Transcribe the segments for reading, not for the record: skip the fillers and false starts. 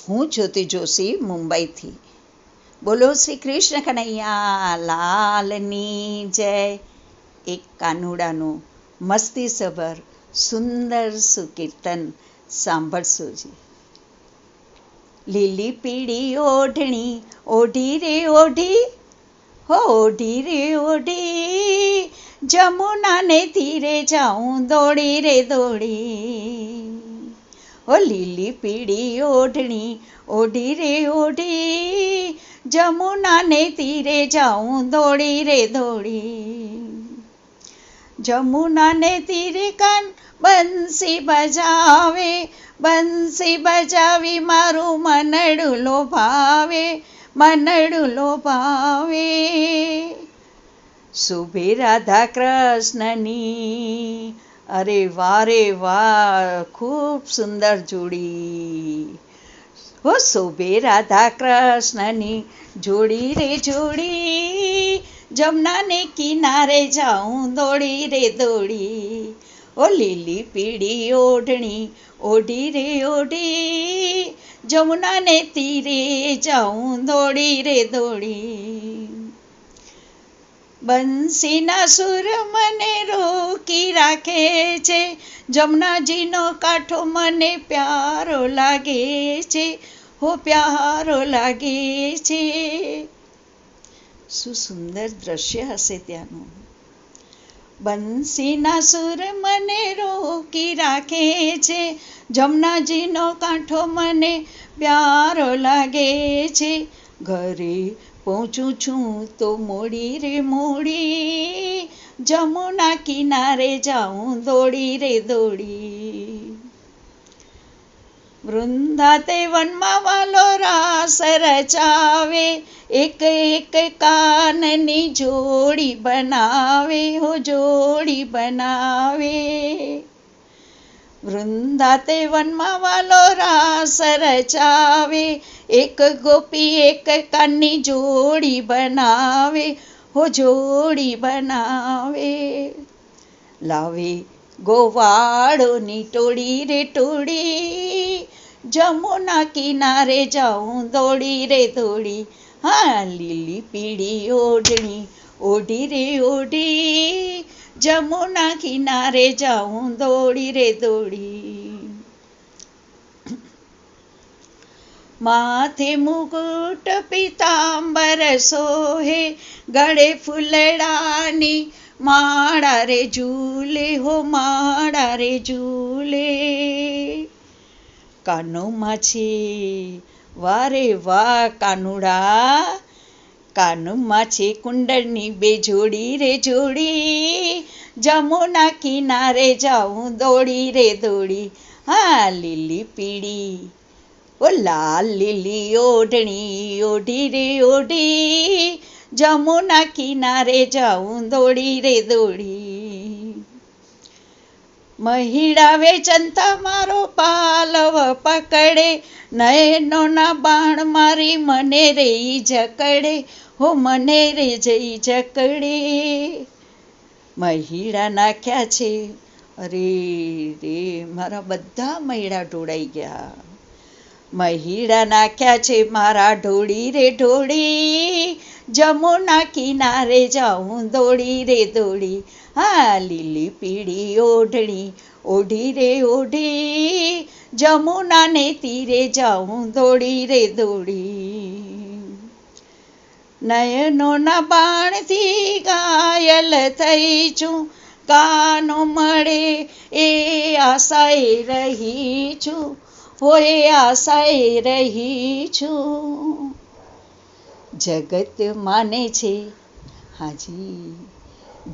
હું જ્યોતિ જોશી મુંબઈથી. બોલો શ્રી કૃષ્ણ કનૈયા લાલની જય. એક કાનુડાનું મસ્તીસભર સુંદર સુકીર્તન સાંભળશો જી. લીલી પીળી ઓઢણી ઓઢી રે ઓઢી, હો ઓઢી રે ઓઢી, જમુનાને તીરે જાઉં દોડી રે દોડી. ઓ લીલી પીળી ઓઢણી ઓઢી રે ઓઢી, જમુનાને તીરે જાઉં દોડી રે દોડી. જમુનાને તીરે કાન બંસી બજાવે, બંસી બજાવી મારું મનડું લોભાવે, મનડું લોભાવે. શુભે રાધા કૃષ્ણની, અરે વાહ રે વાહ, ખૂબ સુંદર જોડી. હો શોભે રાધા કૃષ્ણની જોડી રે જોડી, જમનાને કિનારે જાઉં દોડી રે દોડી. ઓ લીલી પીળી ઓઢણી ઓઢી રે ઓઢી, જમુનાને તીરે જાઉં દોડી રે દોડી. બંસીના સુર મને રોકી રાખે છે, જમનાજીનો કાંઠો મને પ્યારો લાગે છે, હો પ્યારો લાગે છે. શું સુંદર દ્રશ્ય હશે ત્યાંનું. બંસીના સુર મને રોકી રાખે છે, જમનાજીનો કાંઠો મને પ્યારો લાગે છે. ઘરે પહોંચું છું તો મોડી રે મોડી, જમુના કિનારે જાઉં દોડી રે દોડી. વૃંદાતે વનમાં વાલો રાસ રચાવે, એક એક કાનની જોડી બનાવે, હો જોડી બનાવે. વૃંદાતે વનમાં વાલો રાસ રચાવે, એક ગોપી એક કાનની જોડી બનાવે, હો જોડી બનાવે. લાવે ગોવાળોની ટોળી રે ટોળી, જમુના કિનારે જાઉં દોડી રે દોડી. હા લીલી પીળી ઓઢણી ઓઢી રે ઓઢી, જમુના કિનારે જાઉં દોડી રે દોડી. માથે મુકુટ પીતાંબર સોહે, ગળે ફૂલડાની માળા રે ઝૂલે, હો માળા રે ઝૂલે. કાનોમાં છે વારે વાહ કાનુડા, કાનમાં છે કુંડળની બે જોડી રે જોડી, જમુના કિનારે જાઉં દોડી રે દોડી. હા લીલી પીળી ઓ લાલ લીલી ઓઢણી ઓઢી રે ઓઢી, જમુના કિનારે જાઉં દોડી રે દોડી. મહિડાવે ચંતા મારો પાલવ પકડે, નયનોના બાણ મારી મને રે જકડે, હો મને રે જઈ જકડે. મહિડા નાખ્યા છે, અરે રે મારા બધા મહિડા ઢોળાઈ ગયા. મહિડા નાખ્યા છે મારા ઢોળી રે ઢોળી, જમુના કિનારે જાઉં દોડી રે દોડી. હા લીલી પીળી ઓઢણી ઓઢી રે ઓઢી, જમુનાને તીરે જાઉં દોડી રે દોડી. નયનોના બાણથી ઘાયલ થઈ છું, કાનો મળે એ આશાએ રહી છું, હોય આશાએ રહી છું. જગત માને છે, હાજી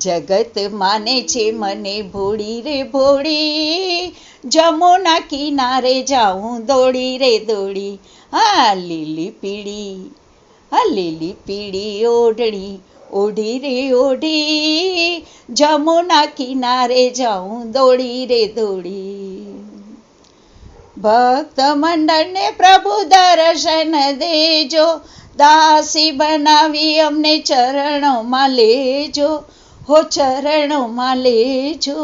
જગત માને છે મને ભોળી રે ભોળી, જમુના કિનારે જાઉં દોડી રે દોડી. હા લીલી પીળી, હા લીલી પીળી ઓઢણી ઓઢી રે ઓઢી, જમુના કિનારે જાઉં દોડી રે દોડી. ભક્ત મંડળને પ્રભુ દર્શન દેજો, દાસી બનાવી અમને ચરણોમાં લેજો, હો ચરણોમાં લેજો.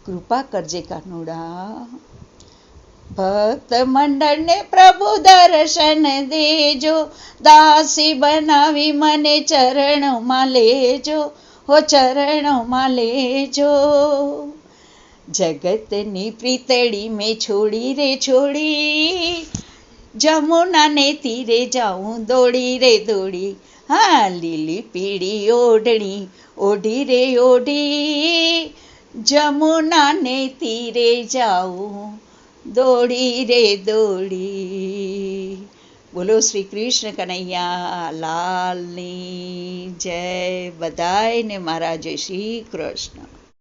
કૃપા કરજે કાનુડા. ભક્ત મંડળને પ્રભુ દર્શન દેજો, દાસી બનાવી મને ચરણોમાં લેજો, હો ચરણોમાં લેજો. જગતની પ્રીતળી મેં છોડી રે છોડી, જમુનાને તીરે જાઉં દોડી રે દોડી. હા, લીલી પીળી ઓઢણી ઓઢી રે ઓઢી, જમુનાને તીરે જાઉં દોડી રે દોડી. બોલો શ્રી કૃષ્ણ કનૈયા લાલની જય. બધાયને મારા જય શ્રી કૃષ્ણ.